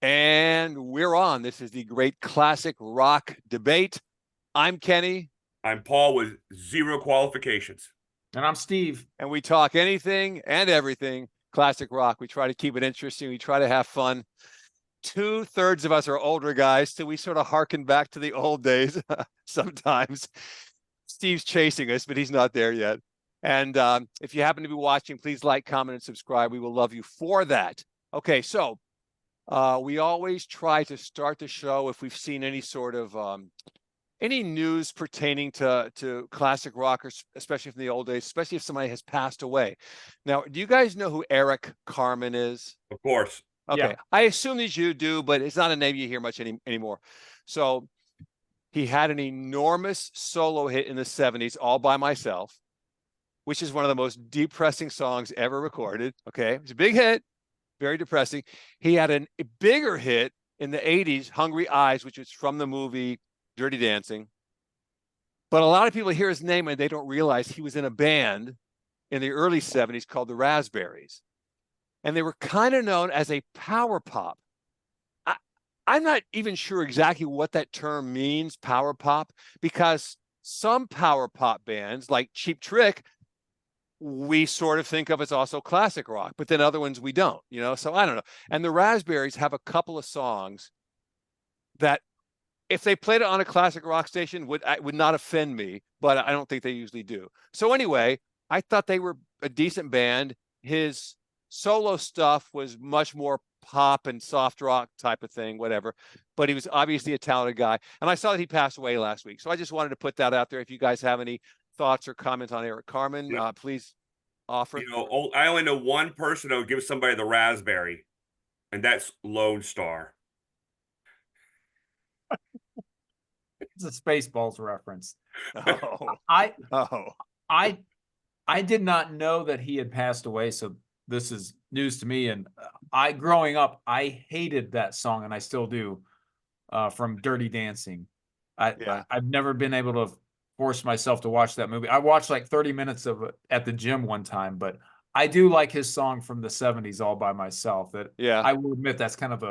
And we're on. This is the great classic rock debate. I'm Kenny. I'm Paul with 0 qualifications. And I'm Steve. And we talk anything and everything classic rock. We try to keep it interesting. We try to have fun. 2/3 of us are older guys, so we sort of harken back to the old days sometimes. Steve's chasing us, but he's not there yet. And if you happen to be watching, please like, comment, and subscribe. We will love you for that. Okay, so we always try to start the show if we've seen any sort of any news pertaining to classic rockers, especially from the old days, especially if somebody has passed away. Now, do you guys know who Eric Carmen is? Of course. Okay, yeah. I assume that you do, but it's not a name you hear much anymore. So he had an enormous solo hit in the 70s, All by Myself, which is one of the most depressing songs ever recorded. Okay, it's a big hit, very depressing. He had a bigger hit in the 80s, Hungry Eyes, which is from the movie Dirty Dancing. But a lot of people hear his name and they don't realize he was in a band in the early 70s called the Raspberries. And they were kind of known as a power pop. I'm not even sure exactly what that term means, power pop, because some power pop bands like Cheap Trick, we sort of think of as also classic rock, but then other ones we don't, you know? So I don't know. And the Raspberries have a couple of songs that if they played it on a classic rock station would not offend me, but I don't think they usually do. So anyway, I thought they were a decent band. His solo stuff was much more pop and soft rock type of thing, whatever. But he was obviously a talented guy. And I saw that he passed away last week. So I just wanted to put that out there. If you guys have any thoughts or comments on Eric Carmen, please offer. You know, I only know one person that would give somebody the raspberry, and that's Lone Star. It's a Spaceballs reference. Oh. I did not know that he had passed away, so this is news to me. And growing up, I hated that song, and I still do, from Dirty Dancing. I've never been able to force myself to watch that movie. I watched like 30 minutes of it at the gym one time, but I do like his song from the 70s, All by Myself. That I will admit that's kind of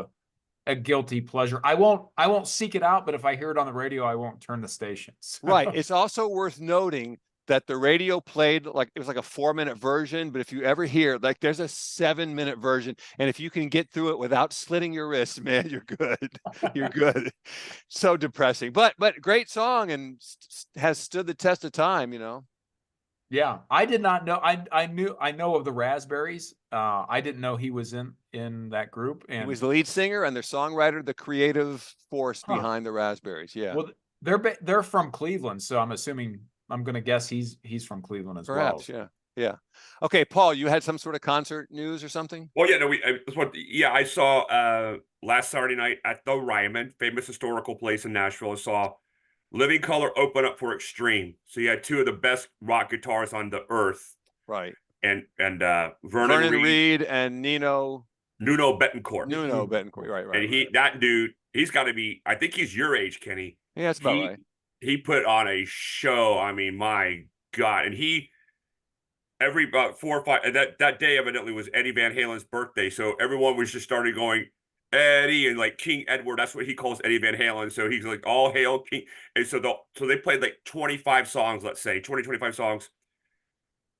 a guilty pleasure. I won't seek it out, but if I hear it on the radio, I won't turn the stations. Right. It's also worth noting that the radio played like it was like a 4-minute version, but if you ever hear like there's a 7-minute version, and if you can get through it without slitting your wrists, man, you're good. You're good. So depressing, but great song and has stood the test of time, you know. Yeah, I did not know. I know of the Raspberries. I didn't know he was in that group. And he was the lead singer and their songwriter, the creative force behind the Raspberries. Yeah. Well, they're from Cleveland, so I'm assuming I'm going to guess he's from Cleveland as well. Perhaps, yeah. Okay, Paul, you had some sort of concert news or something? Well, yeah, no, I saw last Saturday night at the Ryman, famous historical place in Nashville. I saw Living Colour open up for Extreme. So you had two of the best rock guitarists on the earth. Right. And Vernon Reid and Nuno Bettencourt. Right. And that dude, he's got to be, I think he's your age, Kenny. Yeah, that's about right. He put on a show. I mean, my God. And every about 4 or 5, that day evidently was Eddie Van Halen's birthday. So everyone was just started going, Eddie, and like King Edward, that's what he calls Eddie Van Halen. So he's like, all hail King. And so they played like 25 songs, let's say, 25 songs.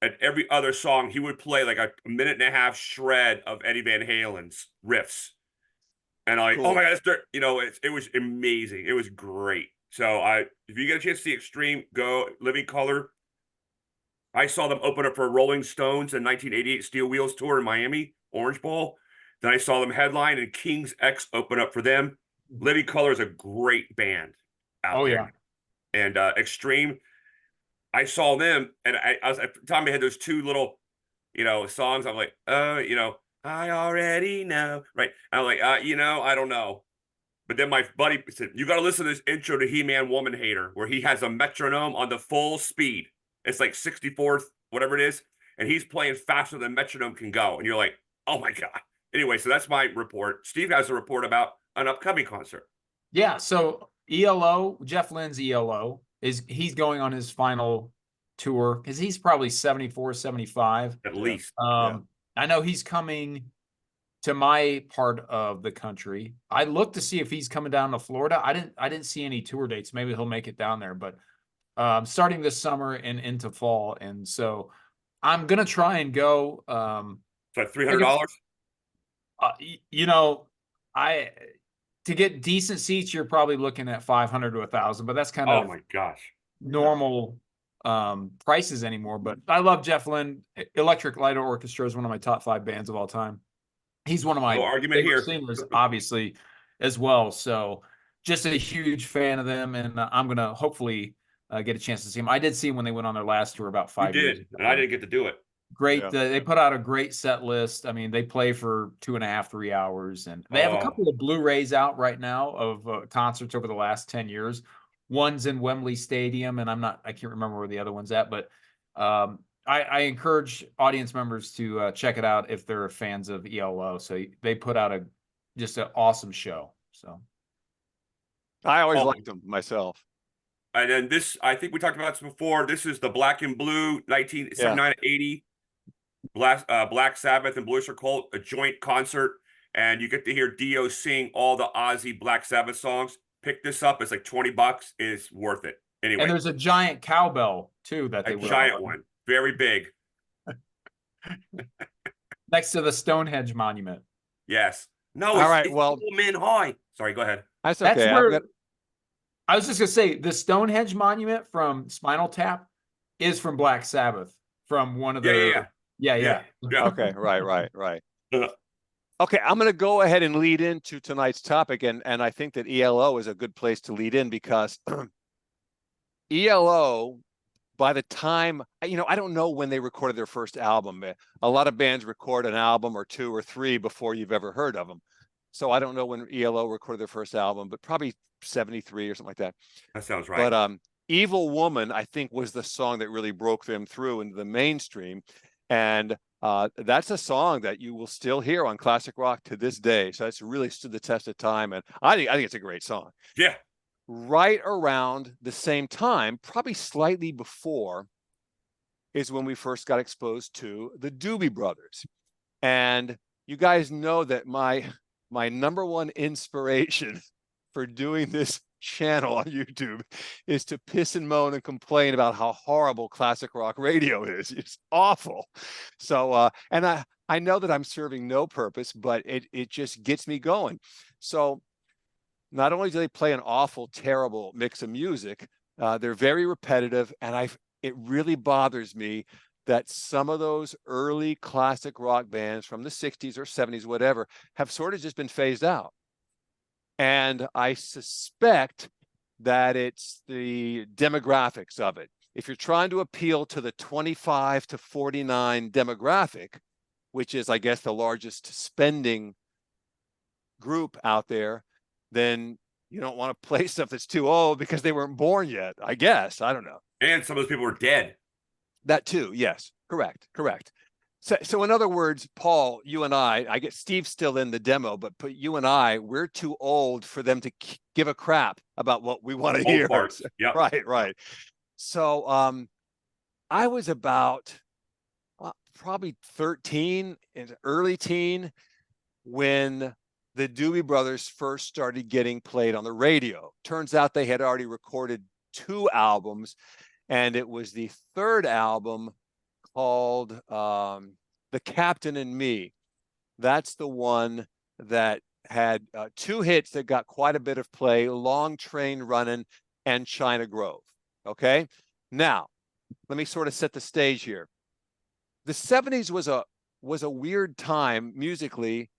And every other song, he would play like a 1.5-minute shred of Eddie Van Halen's riffs. And I'm like, cool. Oh my God, it was amazing. It was great. So if you get a chance to see Extreme, go Living Colour. I saw them open up for Rolling Stones in 1988 Steel Wheels tour in Miami, Orange Bowl. Then I saw them headline and King's X open up for them. Living Colour is a great band out there. Yeah. And Extreme, I saw them, and I was at the time I had those two little, songs. I'm like, I already know, right? And I'm like, I don't know. But then my buddy said, you got to listen to this intro to He-Man Woman Hater, where he has a metronome on the full speed. It's like 64th, whatever it is. And he's playing faster than metronome can go. And you're like, oh my God. Anyway, so that's my report. Steve has a report about an upcoming concert. Yeah. So ELO, Jeff Lynne's ELO, he's going on his final tour because he's probably 74, 75. At least. I know he's coming to my part of the country. I looked to see if he's coming down to Florida. I didn't see any tour dates. Maybe he'll make it down there, but starting this summer and into fall. And so I'm gonna try and go. It's like $300. You know, I to get decent seats, you're probably looking at 500 to 1,000, but that's kind Oh of my gosh. normal prices anymore. But I love Jeff Lynne. Electric Light Orchestra is one of my top 5 bands of all time. He's one of my No argument favorite here. singers, obviously, as well. So just a huge fan of them, and I'm gonna hopefully get a chance to see him. I did see him when they went on their last tour about You 5 years did, ago. and I didn't get to do it. Great. Yeah. They put out a great set list. I mean, they play for 2.5, 3 hours, and they have a couple of Blu-rays out right now of concerts over the last 10 years. One's in Wembley Stadium, and I can't remember where the other one's at, but I encourage audience members to check it out if they're fans of ELO. So they put out just an awesome show. So I always liked them myself. And then this, I think we talked about this before. This is the Black and Blue 1979 80 Black Sabbath and Blue Oyster Cult, a joint concert, and you get to hear Dio sing all the Ozzy Black Sabbath songs. Pick this up; it's like $20. It's worth it. Anyway, and there's a giant cowbell too that they a giant one, very big, next to the Stonehenge monument. Yes. No. All right. It's well, men high. Sorry. Go ahead. that's okay. That's where I was just gonna say the Stonehenge monument from Spinal Tap is from Black Sabbath, from one of the Yeah. Okay. Right. Okay, I'm going to go ahead and lead into tonight's topic, and I think that ELO is a good place to lead in because ELO, by the time, I don't know when they recorded their first album. A lot of bands record an album or 2 or 3 before you've ever heard of them. So I don't know when ELO recorded their first album, but probably 73 or something like that. That sounds right. But Evil Woman, I think, was the song that really broke them through into the mainstream. And that's a song that you will still hear on classic rock to this day. So it's really stood the test of time. And I think it's a great song. Yeah. Right around the same time, probably slightly before, is when we first got exposed to the Doobie Brothers. And you guys know that my number one inspiration for doing this channel on YouTube is to piss and moan and complain about how horrible classic rock radio is. It's awful. So and I know that I'm serving no purpose, but it just gets me going. So not only do they play an awful, terrible mix of music, they're very repetitive, and it really bothers me that some of those early classic rock bands from the 60s or 70s, whatever, have sort of just been phased out. And I suspect that it's the demographics of it. If you're trying to appeal to the 25 to 49 demographic, which is, I guess, the largest spending group out there, then you don't want to play stuff that's too old because they weren't born yet, I guess. I don't know. And some of those people were dead. That too. Yes. Correct. So in other words, Paul, you and I get Steve's still in the demo, but you and I, we're too old for them to give a crap about what we want to hear. Yeah. Right. So I was about probably 13, early teen, when the Doobie Brothers first started getting played on the radio. Turns out they had already recorded 2 albums, and it was the 3rd album called The Captain and Me. That's the one that had 2 hits that got quite a bit of play: Long Train Running and China Grove. Okay, now let me sort of set the stage here. The 70s was a weird time musically,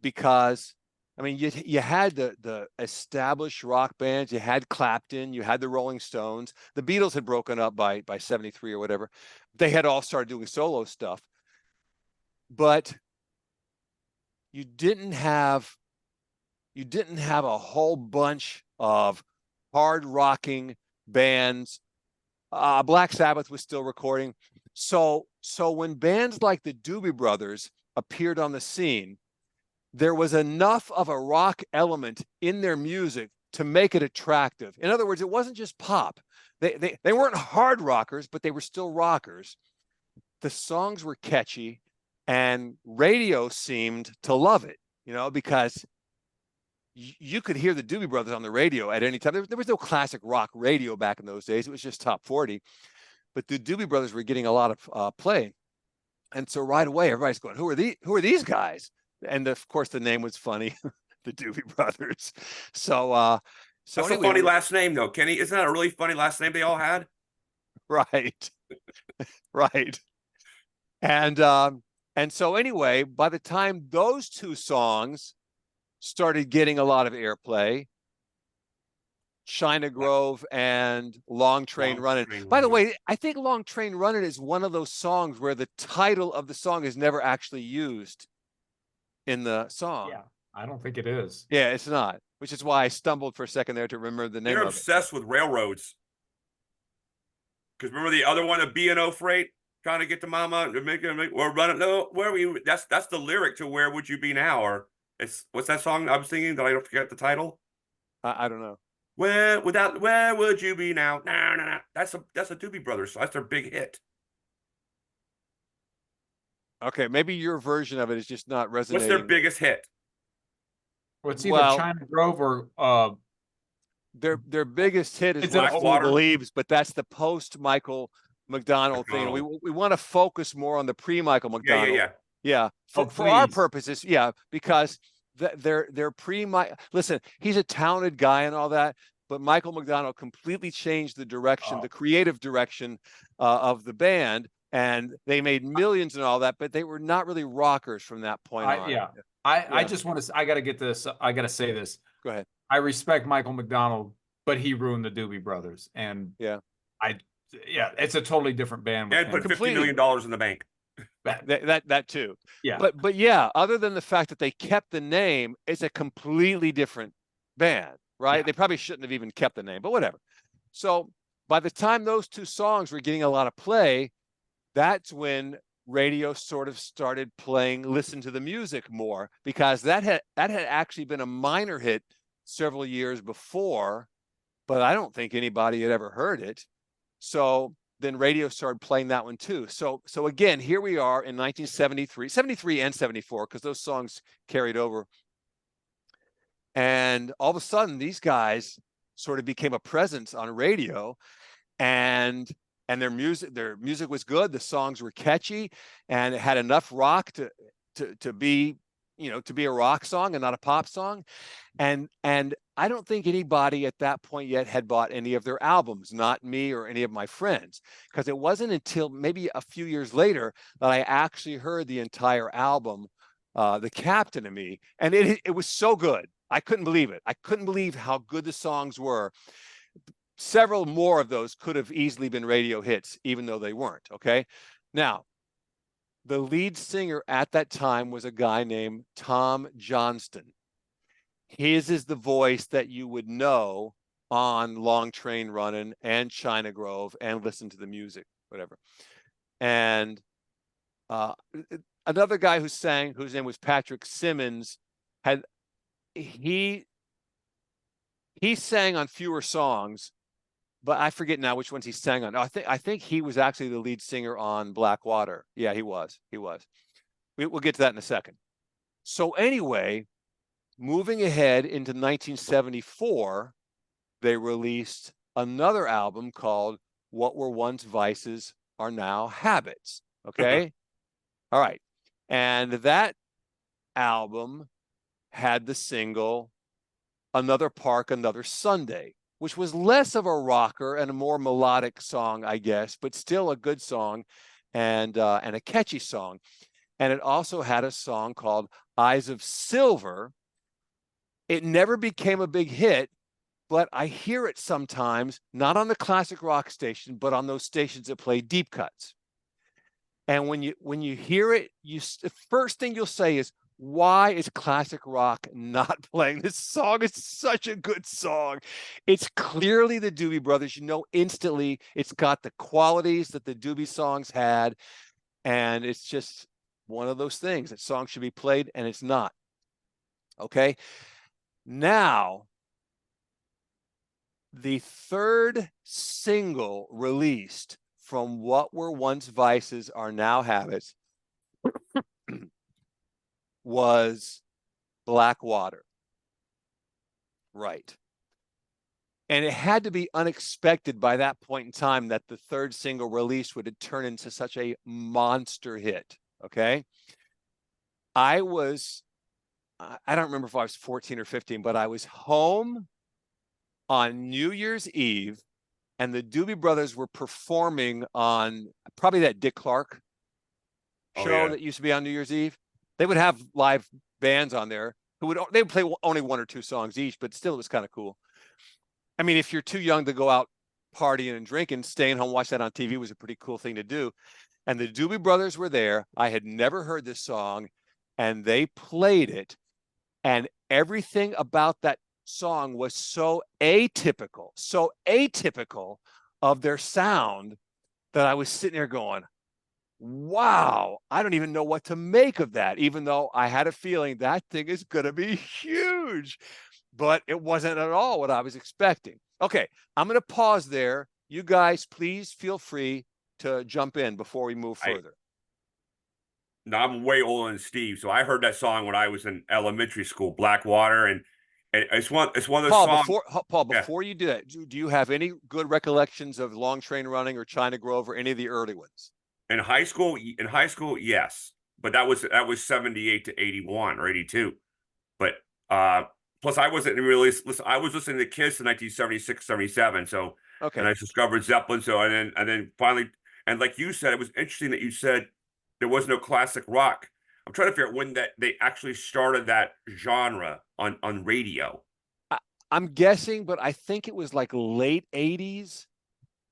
because I mean, you had the established rock bands, you had Clapton, you had the Rolling Stones. The Beatles had broken up by 73 or whatever. They had all started doing solo stuff. But you didn't have a whole bunch of hard rocking bands. Black Sabbath was still recording. So when bands like the Doobie Brothers appeared on the scene, there was enough of a rock element in their music to make it attractive. In other words, it wasn't just pop. They weren't hard rockers, but they were still rockers. The songs were catchy, And radio seemed to love it, you know, because you could hear the Doobie Brothers on the radio at any time. There was no classic rock radio back in those days. It was just top 40. But the Doobie Brothers were getting a lot of play. And so right away, everybody's going, who are these guys? And of course, the name was funny, the Doobie Brothers. So That's anyway, a funny last name, though, Kenny. Isn't that a really funny last name they all had? right. Right. And so anyway, by the time those two songs started getting a lot of airplay, China Grove and Long Train Running. By the way, I think Long Train Running is one of those songs where the title of the song is never actually used in the song. Yeah, I don't think it is. Yeah, it's not, which is why I stumbled for a second there to remember the name They're of obsessed with railroads. Because remember the other one, the B&O Freight, trying to get to Mama, we're running. No, where are we? That's the lyric to "Where Would You Be Now?" Or it's what's that song I was singing? Did I forget the title? I don't know. Where would you be now? No. That's a Doobie Brothers. So that's their big hit. Okay, maybe your version of it is just not resonating. What's their biggest hit? Well, it's either China Grove or their biggest hit is Black What Water? Fool Believes, but that's the post Michael McDonald thing. We want to focus more on the pre Michael McDonald. Yeah. For our purposes, yeah, because they're pre Mike. Listen, he's a talented guy and all that, but Michael McDonald completely changed the direction, the creative direction of the band, and they made millions and all that, but they were not really rockers from that point on. I just want to. I got to get this. I got to say this. Go ahead. I respect Michael McDonald, but he ruined the Doobie Brothers, and it's a totally different band. And put $50 million in the bank. That too. Yeah. But yeah, other than the fact that they kept the name, it's a completely different band, right? Yeah. They probably shouldn't have even kept the name, but whatever. So by the time those two songs were getting a lot of play, that's when radio sort of started playing Listen to the Music more, because that had actually been a minor hit several years before, but I don't think anybody had ever heard it. So then radio started playing that one too. So again, here we are in 1973, 73 and 74, because those songs carried over. And all of a sudden, these guys sort of became a presence on radio, and their music was good. The songs were catchy, and it had enough rock to be, to be a rock song and not a pop song. And I don't think anybody at that point yet had bought any of their albums, not me or any of my friends, because it wasn't until maybe a few years later that I actually heard the entire album, The Captain of Me. And it was so good. I couldn't believe it. I couldn't believe how good the songs were. Several more of those could have easily been radio hits, even though they weren't. Okay. Now, the lead singer at that time was a guy named Tom Johnston. His is the voice that you would know on Long Train Running and China Grove and Listen to the Music, whatever. And another guy who sang, whose name was Patrick Simmons, he sang on fewer songs, but I forget now which ones he sang on. I think he was actually the lead singer on Black Water. Yeah, he was. We'll get to that in a second. So anyway, moving ahead into 1974, they released another album called What Were Once Vices Are Now Habits. Okay. All right. And that album had the single Another Park, Another Sunday, which was less of a rocker and a more melodic song, I guess, but still a good song and a catchy song. And it also had a song called Eyes of Silver. It never became a big hit, but I hear it sometimes, not on the classic rock station, but on those stations that play deep cuts. And when you hear it, the first thing you'll say is, why is classic rock not playing this song? It's such a good song. It's clearly the Doobie Brothers. You know instantly it's got the qualities that the Doobie songs had. And it's just one of those things that songs should be played, and it's not. Okay. Now, the third single released from What Were Once Vices Are Now Habits was Blackwater. Right. And it had to be unexpected by that point in time that the third single release would turn into such a monster hit. Okay. I don't remember if I was 14 or 15, but I was home on New Year's Eve, and the Doobie Brothers were performing on probably that Dick Clark show that used to be on New Year's Eve. They would have live bands on there they would play only 1 or 2 songs each, but still it was kind of cool. I mean, if you're too young to go out partying and drinking, staying home, watch that on TV was a pretty cool thing to do. And the Doobie Brothers were there. I had never heard this song, and they played it. And everything about that song was so atypical of their sound that I was sitting there going, wow, I don't even know what to make of that, even though I had a feeling that thing is going to be huge. But it wasn't at all what I was expecting. Okay, I'm going to pause there. You guys, please feel free to jump in before we move further. No, I'm way older than Steve, so I heard that song when I was in elementary school, Blackwater, and it's one of those songs. Paul, before you do that, do you have any good recollections of Long Train Running or China Grove or any of the early ones? In high school, yes, but that was 78 to 81 or 82. But plus, I wasn't really listen. I was listening to Kiss in 1976, 77. So, okay, and I discovered Zeppelin. So, and then finally, and like you said, it was interesting that you said there was no classic rock. I'm trying to figure out when that they actually started that genre on radio. I'm guessing, but I think it was like late 80s.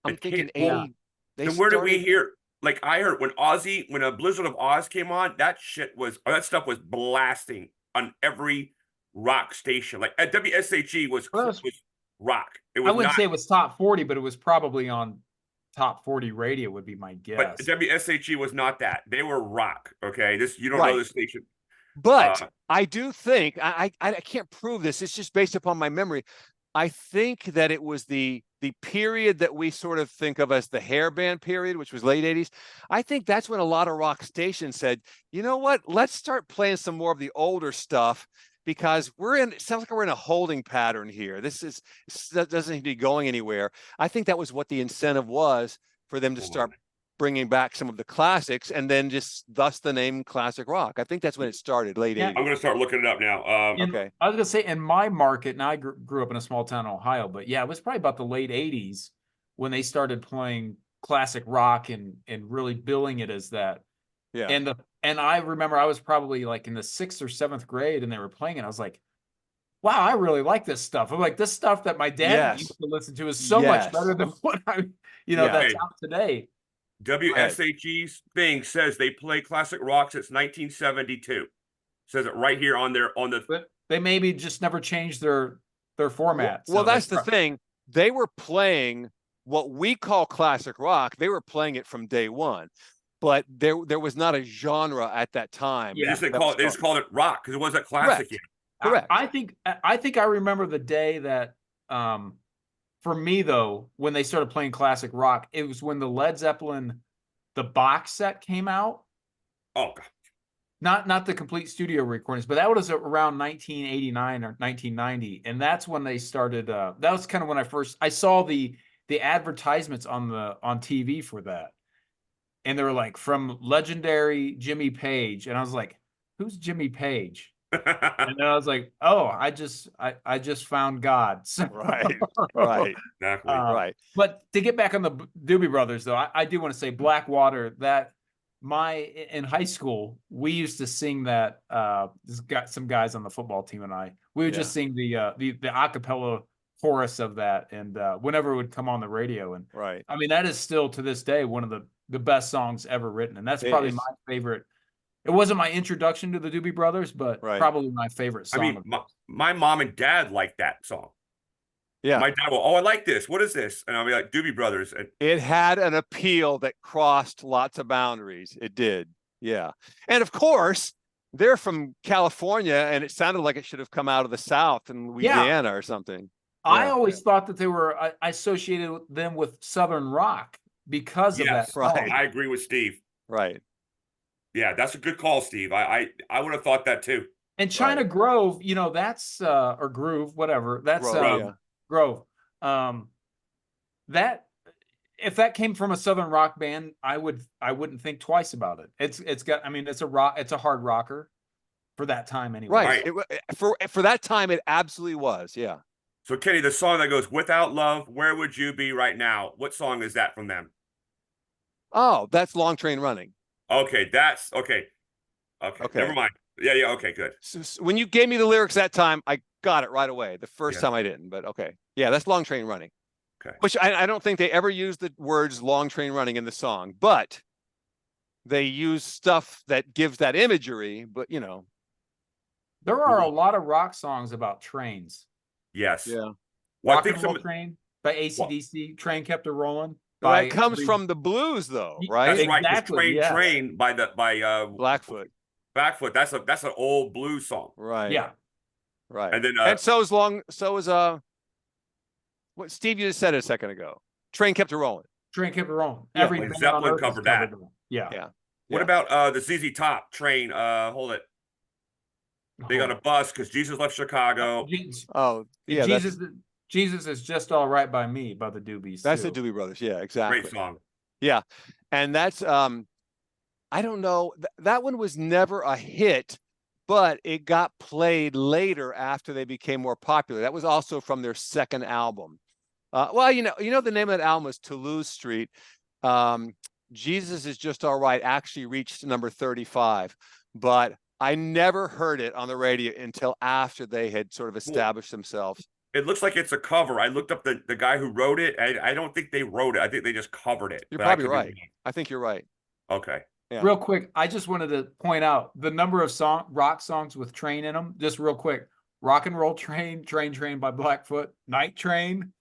I'm thinking 80. Then where did we hear? Like I heard when a Blizzard of Oz came on, that stuff was blasting on every rock station. Like at WSHE was rock. It was I wouldn't say it was top 40, but it was probably on top 40 radio would be my guess. But WSHE was not that. They were rock. Okay. You don't know the station. But I do think I can't prove this. It's just based upon my memory. I think that it was the period that we sort of think of as the hair band period, which was late 80s. I think that's when a lot of rock stations said, you know what, let's start playing some more of the older stuff, because it sounds like we're in a holding pattern here. That doesn't need to be going anywhere. I think that was what the incentive was for them to start bringing back some of the classics, and then just thus the name classic rock. I think that's when it started, late 80s. I'm going to start looking it up now. Okay. I was going to say, in my market, and I grew up in a small town in Ohio, but yeah, it was probably about the late 80s when they started playing classic rock and really billing it as that. Yeah. And I remember I was probably like in the 6th or 7th grade, and they were playing it. I was like, wow, I really like this stuff. I'm like, this stuff that my dad used to listen to is so much better than what that's out today. WSHE's thing says they play classic rock since 1972. Says it right here on the. But they maybe just never changed their format. Well, that's the thing. They were playing what we call classic rock. They were playing it from day one, but there was not a genre at that time. Yeah, they just called it rock because it wasn't classic yet. Correct. I think I remember the day that for me, though, when they started playing classic rock, it was when the Led Zeppelin, the box set came out. Oh, God. Not the complete studio recordings, but that was around 1989 or 1990. And that's when they started. That was kind of when I saw the advertisements on TV for that. And they were like, from legendary Jimmy Page. And I was like, who's Jimmy Page? And then I was like, oh, I just found God. So, right. Exactly. Right. But to get back on the Doobie Brothers, though, I do want to say Blackwater, that in high school, we used to sing that. Got some guys on the football team and we would just sing the acapella chorus of that. And whenever it would come on the radio. And I mean, that is still to this day one of the best songs ever written. And that's probably my favorite. It wasn't my introduction to the Doobie Brothers, but probably my favorite song. I mean, my mom and dad liked that song. Yeah. My dad will, I like this. What is this? And I'll be like, Doobie Brothers. And it had an appeal that crossed lots of boundaries. It did. Yeah. And of course, they're from California, and it sounded like it should have come out of the South in Louisiana or something. I always thought that they were, I associated them with Southern rock because of that song. I agree with Steve. Right. Yeah, that's a good call, Steve. I would have thought that too. And China Right. Grove, that's or Groove, whatever. That's Grove, yeah. Grove. That if that came from a Southern rock band, I wouldn't think twice about it. It's got, I mean, it's a hard rocker for that time anyway. Right. Right. For that time, it absolutely was. Yeah. So Kenny, the song that goes "Without Love, Where Would You Be Right Now"? What song is that from them? Oh, that's Long Train Running. Okay, that's okay. Okay, Okay. never mind. Yeah, yeah. Okay, good. So when you gave me the lyrics that time, I got it right away. The first Yeah. time I didn't, but okay. Yeah, that's Long Train Running. Okay. Which I don't think they ever used the words Long Train Running in the song, but they use stuff that gives that imagery. But There are a lot of rock songs about trains. Yes. yeah. Well, I Rock think and Roll some. Train by AC/DC. Train Kept a Rolling. That comes from the blues, though, right? That's right. 'Cause Exactly, Train yes. Train by Blackfoot. Blackfoot. That's an old blues song. Right. Yeah. Right. And then and so is what Steve you just said a second ago. Train Kept a Rolling. Train Kept a Rolling. Yeah, Every Led band Zeppelin on Earth has covered that. it. Yeah. Yeah. What Yeah. about the ZZ Top Train? Hold it. They got a bus because Jesus left Chicago. Oh, yeah. Jesus is Just All Right by Me by the Doobies. That's too. the Doobie Brothers. Yeah, exactly. Great song. Yeah. And that's I don't know. That one was never a hit, but it got played later after they became more popular. That was also from their second album. Well, the name of that album is Toulouse Street. Jesus is Just All Right actually reached number 35, but I never heard it on the radio until after they had sort of established themselves. It looks like it's a cover. I looked up the guy who wrote it. I don't think they wrote it. I think they just covered it. You're but probably right. I think you're right. Okay. Yeah. Real quick, I just wanted to point out the number of rock songs with train in them. Just real quick. Rock and Roll Train, Train by Blackfoot, Night Train,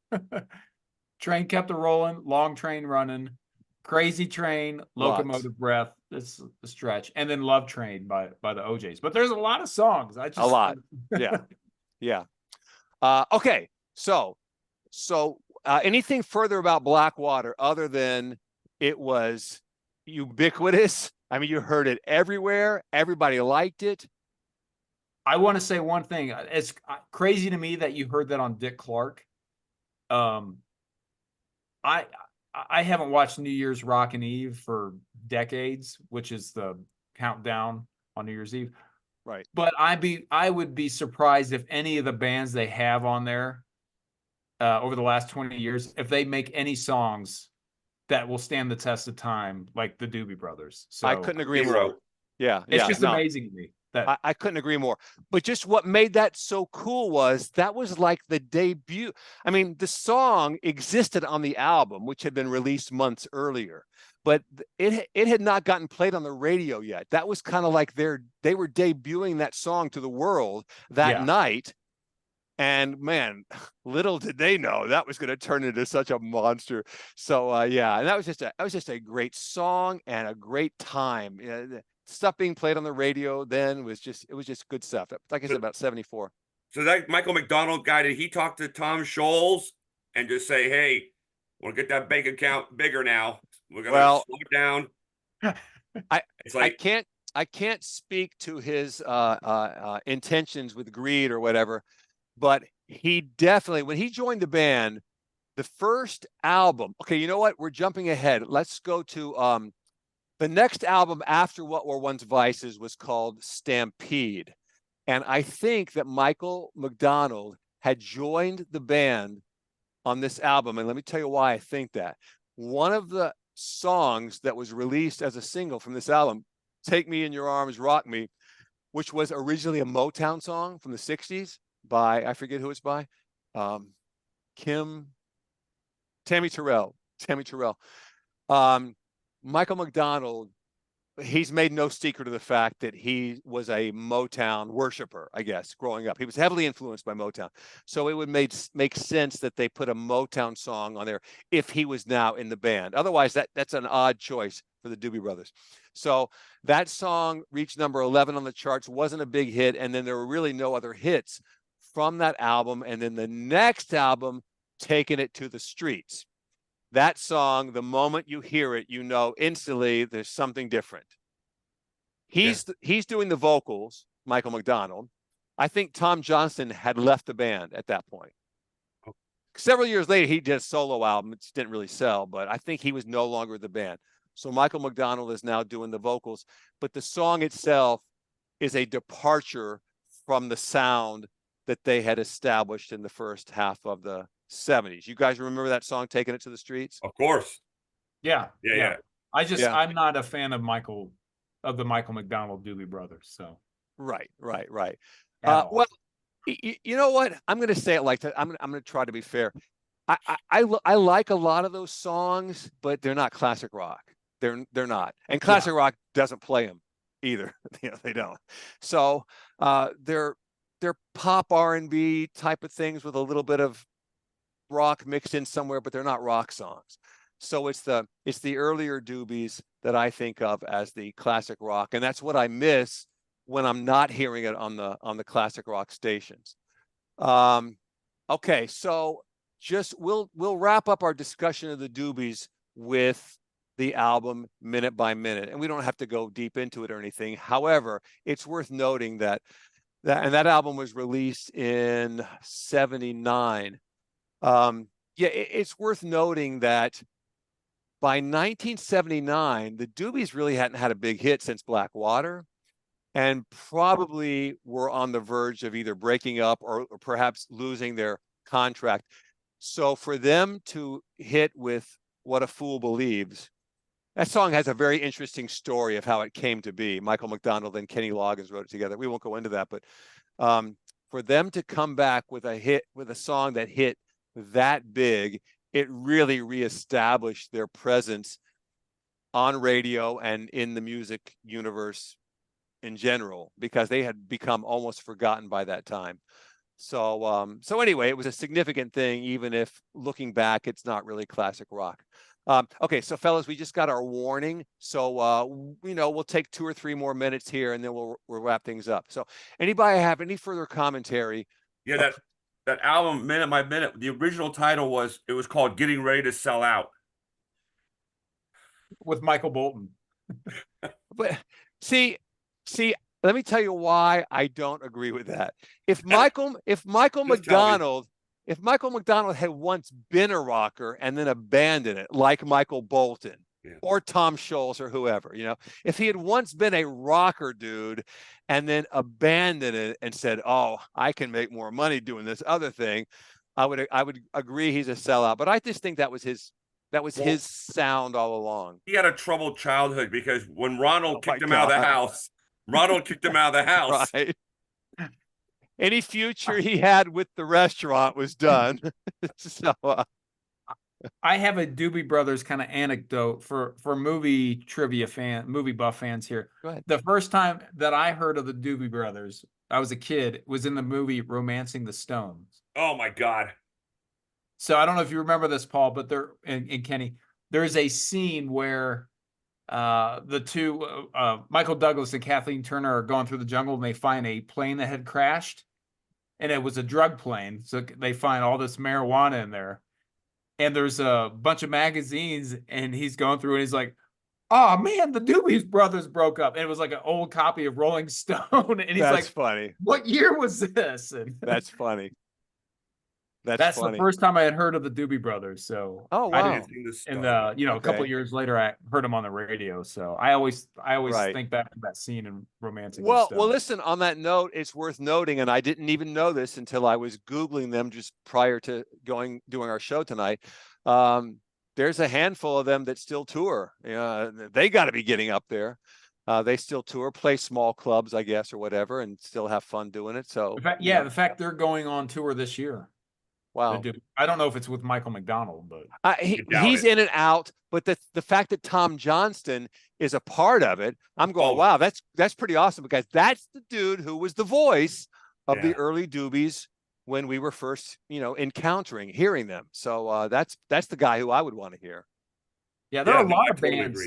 Train Kept a Rolling, Long Train Running, Crazy Train, Locomotive Breath. It's a stretch. And then Love Train by the OJs. But there's a lot of songs. A lot. Yeah. Yeah. Okay. So anything further about Blackwater other than it was ubiquitous? I mean, you heard it everywhere. Everybody liked it. I want to say one thing. It's crazy to me that you heard that on Dick Clark. I haven't watched New Year's Rockin' Eve for decades, which is the countdown on New Year's Eve. Right. But I would be surprised if any of the bands they have on there over the last 20 years, if they make any songs that will stand the test of time, like the Doobie Brothers. So I couldn't agree more. Yeah. It's just amazing to me. I couldn't agree more. But just what made that so cool was that was like the debut. I mean, the song existed on the album, which had been released months earlier, but it had not gotten played on the radio yet. That was kind of like they were debuting that song to the world that night. And man, little did they know that was going to turn into such a monster. So and that was just a great song and a great time. Stuff being played on the radio then was just good stuff. Like I said, about 74. So that Michael McDonald guy, did he talk to Tom Scholes and just say, "Hey, we'll get that bank account bigger now. We're gonna slow it down"? I can't speak to his intentions with greed or whatever, but he definitely, when he joined the band, the first album. Okay, you know what? We're jumping ahead. Let's go to the next album after What Were Once Vices was called Stampede. And I think that Michael McDonald had joined the band on this album. And let me tell you why I think that. One of the songs that was released as a single from this album, Take Me in Your Arms, Rock Me, which was originally a Motown song from the 60s by, I forget who it's by, Tammy Terrell. Michael McDonald, he's made no secret of the fact that he was a Motown worshiper, I guess, growing up. He was heavily influenced by Motown. So it would make sense that they put a Motown song on there if he was now in the band. Otherwise, that's an odd choice for the Doobie Brothers. So that song reached number 11 on the charts, wasn't a big hit, and then there were really no other hits from that album. And then the next album, Taking It to the Streets. That song, the moment you hear it, you know instantly there's something different. He's doing the vocals, Michael McDonald. I think Tom Johnston had left the band at that point. Several years later, he did a solo album. It didn't really sell, but I think he was no longer with the band. So Michael McDonald is now doing the vocals, but the song itself is a departure from the sound that they had established in the first half of the 70s. You guys remember that song, Taking It to the Streets? Of course. Yeah. Yeah. I'm not a fan of the Michael McDonald Doobie Brothers. So right. Well, you know what? I'm going to say it like that. I'm going to try to be fair. I like a lot of those songs, but they're not classic rock. They're not, and classic rock doesn't play them either. They don't. So they're pop R&B type of things with a little bit of rock mixed in somewhere, but they're not rock songs. So it's the earlier Doobies that I think of as the classic rock, and that's what I miss when I'm not hearing it on the classic rock stations. Okay, so we'll wrap up our discussion of the Doobies with the album minute by minute, and we don't have to go deep into it or anything. However, it's worth noting that album was released in '79. It's worth noting that by 1979, the Doobies really hadn't had a big hit since Black Water, and probably were on the verge of either breaking up or perhaps losing their contract. So for them to hit with What a Fool Believes, that song has a very interesting story of how it came to be. Michael McDonald and Kenny Loggins wrote it together. We won't go into that, but for them to come back with a song that hit that big, it really reestablished their presence on radio and in the music universe in general, because they had become almost forgotten by that time. So anyway, it was a significant thing, even if looking back, it's not really classic rock. Okay, so fellas, we just got our warning. So, we'll take 2 or 3 more minutes here, and then we'll wrap things up. So anybody have any further commentary? Yeah, that album, Minute by Minute, the original title was called Getting Ready to Sell Out. With Michael Bolton. But see, let me tell you why I don't agree with that. If Michael McDonald had once been a rocker and then abandoned it, like Michael Bolton or Tom Scholz or whoever, if he had once been a rocker dude and then abandoned it and said, "Oh, I can make more money doing this other thing," I would agree he's a sellout. But I just think that was his sound all along. He had a troubled childhood because when Ronald kicked him out of the house, Right. Any future he had with the restaurant was done. So I have a Doobie Brothers kind of anecdote for movie buff fans here. Go ahead. The first time that I heard of the Doobie Brothers, I was a kid, was in the movie Romancing the Stones. Oh my God. So I don't know if you remember this, Paul, but and Kenny, there's a scene where the two, Michael Douglas and Kathleen Turner, are going through the jungle, and they find a plane that had crashed, and it was a drug plane. So they find all this marijuana in there, and there's a bunch of magazines, and he's going through, and he's like, "Oh man, the Doobie Brothers broke up." And it was like an old copy of Rolling Stone, and he's like, funny. "What year was this?" And that's funny. That's funny. The first time I had heard of the Doobie Brothers. So wow. I didn't see this and stuff. a couple of years later, I heard them on the radio. So I always Right. think back to that scene in Romancing. Well, listen, on that note, it's worth noting, and I didn't even know this until I was Googling them just prior to doing our show tonight. There's a handful of them that still tour. They got to be getting up there. They still tour, play small clubs, I guess, or whatever, and still have fun doing it. So the fact they're going on tour this year. Wow. I don't know if it's with Michael McDonald, but he's in and out. But the fact that Tom Johnston is a part of it, I'm going, wow, that's pretty awesome, because that's the dude who was the voice of the early Doobies when we were first, hearing them. So that's the guy who I would want to hear. Yeah, there are a lot of bands.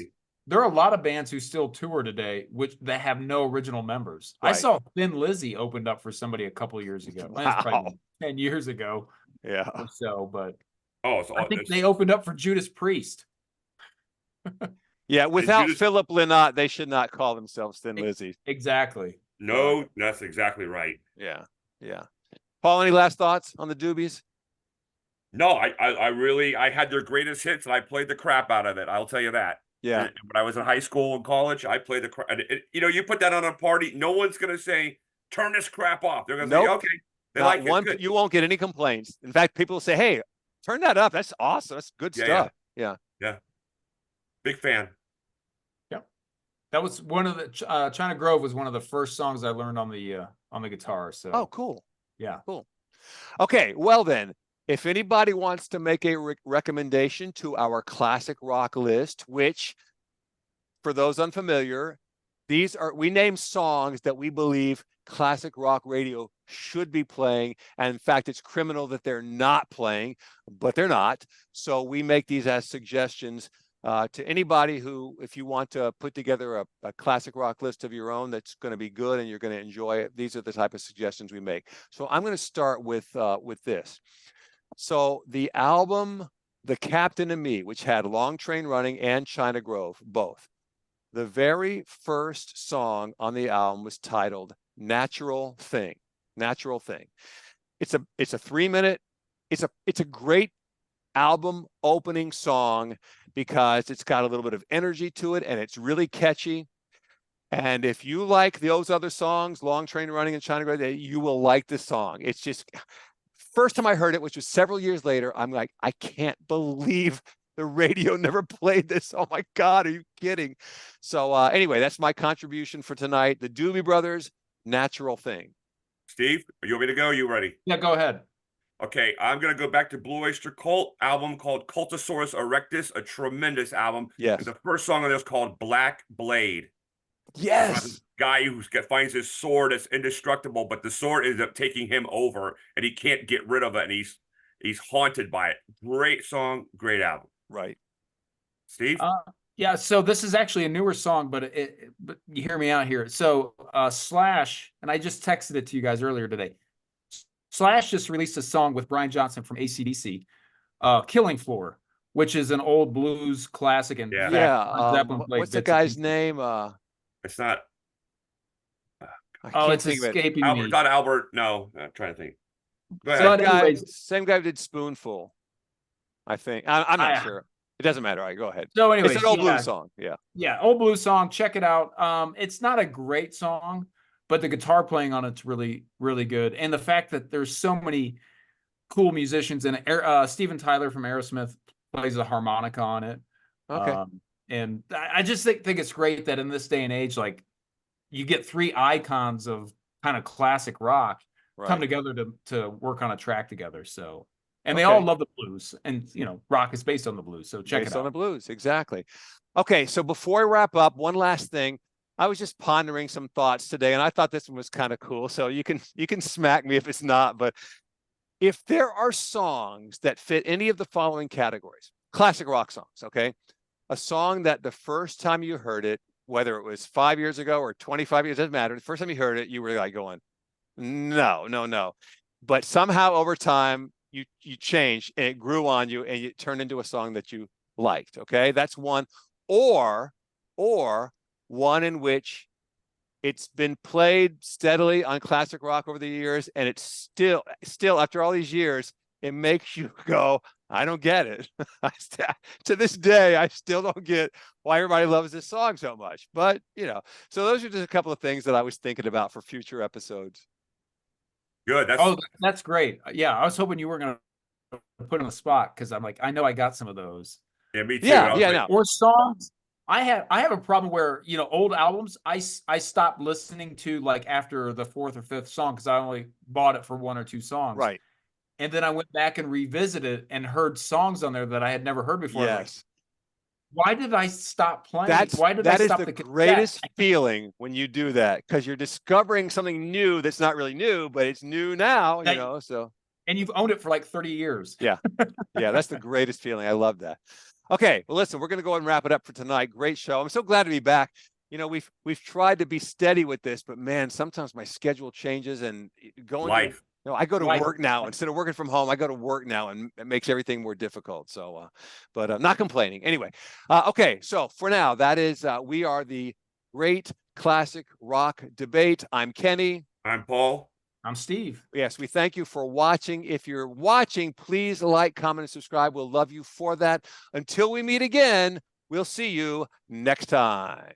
There are a lot of bands who still tour today, that have no original members. Right. I saw Thin Lizzy opened up for somebody a couple of years ago. Wow. That's probably 10 years ago. Yeah. Or so, but I think they opened up for Judas Priest. Yeah, without Judas, Philip Lynott, they should not call themselves Thin Lizzy. Exactly. no, that's exactly right. Yeah, yeah. Paul, any last thoughts on the Doobies? No, I really, I had their greatest hits and I played the crap out of it. I'll tell you that. Yeah. When I was in high school and college, I played the crap. You know, you put that on a party, no one's going to say, turn this crap off. They're going to say, Nope. okay, they Not like one. it. Good. You won't get any complaints. In fact, people will say, "Hey, turn that up. That's awesome. That's good stuff." Yeah. Big fan. That was one of the China Grove was one of the first songs I learned on the guitar. So Oh, cool. yeah. Cool. Okay. Well, then, if anybody wants to make a recommendation to our classic rock list, which, for those unfamiliar, we name songs that we believe classic rock radio should be playing. And in fact, it's criminal that they're not playing, but they're not. So we make these as suggestions to anybody who, if you want to put together a classic rock list of your own that's going to be good and you're going to enjoy it. These are the type of suggestions we make. So I'm going to start with this. So the album, The Captain and Me, which had Long Train Running and China Grove, both. The very first song on the album was titled Natural Thing. Natural Thing. It's a 3-minute, it's a great album opening song because it's got a little bit of energy to it and it's really catchy. And if you like those other songs, Long Train Running and China Grove, you will like this song. It's just, first time I heard it, which was several years later, I'm like, I can't believe the radio never played this. Oh my God, are you kidding? So anyway, that's my contribution for tonight. The Doobie Brothers, Natural Thing. Steve, you want me to go? You ready? Yeah, go ahead. Okay, I'm going to go back to Blue Oyster Cult album called Cultosaurus Erectus, a tremendous album. Yes. And the first song on this is called Black Blade. Yes. Guy who finds his sword that's indestructible, but the sword ends up taking him over and he can't get rid of it and he's haunted by it. Great song, great album. Right. Steve? Yeah, so this is actually a newer song, but but you hear me out here. So Slash, and I just texted it to you guys earlier today. Slash just released a song with Brian Johnson from AC/DC, Killing Floor, which is an old blues classic. And what's the guy's name? It's not. It's escaping me. Not Albert. No, I'm trying to think. Same guy who did Spoonful, I think. I'm not sure. It doesn't matter. All right, go ahead. So anyway, it's an old blues song. Yeah. Yeah, old blues song. Check it out. It's not a great song, but the guitar playing on it's really, really good. And the fact that there's so many cool musicians in it. Steven Tyler from Aerosmith plays a harmonica on it. Okay. And I just think it's great that in this day and age, like, you get three icons of kind of classic rock come together to work on a track together. So, and they all love the blues, and rock is based on the blues. So check it out. Based on the blues, exactly. Okay, so before I wrap up, one last thing. I was just pondering some thoughts today, and I thought this one was kind of cool. So you can smack me if it's not, but if there are songs that fit any of the following categories, classic rock songs, okay? A song that the first time you heard it, whether it was 5 years ago or 25 years, doesn't matter. The first time you heard it, you were like going, no. But somehow over time, you changed and it grew on you and it turned into a song that you liked, okay? That's one. Or one in which it's been played steadily on classic rock over the years, and it's still after all these years, it makes you go, I don't get it. To this day, I still don't get why everybody loves this song so much. But, so those are just a couple of things that I was thinking about for future episodes. Good. That's great. Yeah, I was hoping you were going to put on the spot because I'm like, I know I got some of those. Yeah, me too. Yeah. Or songs. I have a problem where, old albums, I stopped listening to like after the fourth or fifth song because I only bought it for one or two songs. Right. And then I went back and revisited and heard songs on there that I had never heard before. Yes. Like, why did I stop playing? That is the greatest feeling when you do that, because you're discovering something new that's not really new, but it's new now, so. And you've owned it for like 30 years. Yeah. Yeah, that's the greatest feeling. I love that. Okay, well, listen, we're going to go ahead and wrap it up for tonight. Great show. I'm so glad to be back. We've tried to be steady with this, but man, sometimes my schedule changes and going No, I go to Right. work now instead of working from home. I go to work now, and it makes everything more difficult. So, but I'm not complaining. Anyway, okay. So for now, that is we are the Great Classic Rock Debate. I'm Kenny. I'm Paul. I'm Steve. Yes, we thank you for watching. If you're watching, please like, comment, and subscribe. We'll love you for that. Until we meet again, we'll see you next time.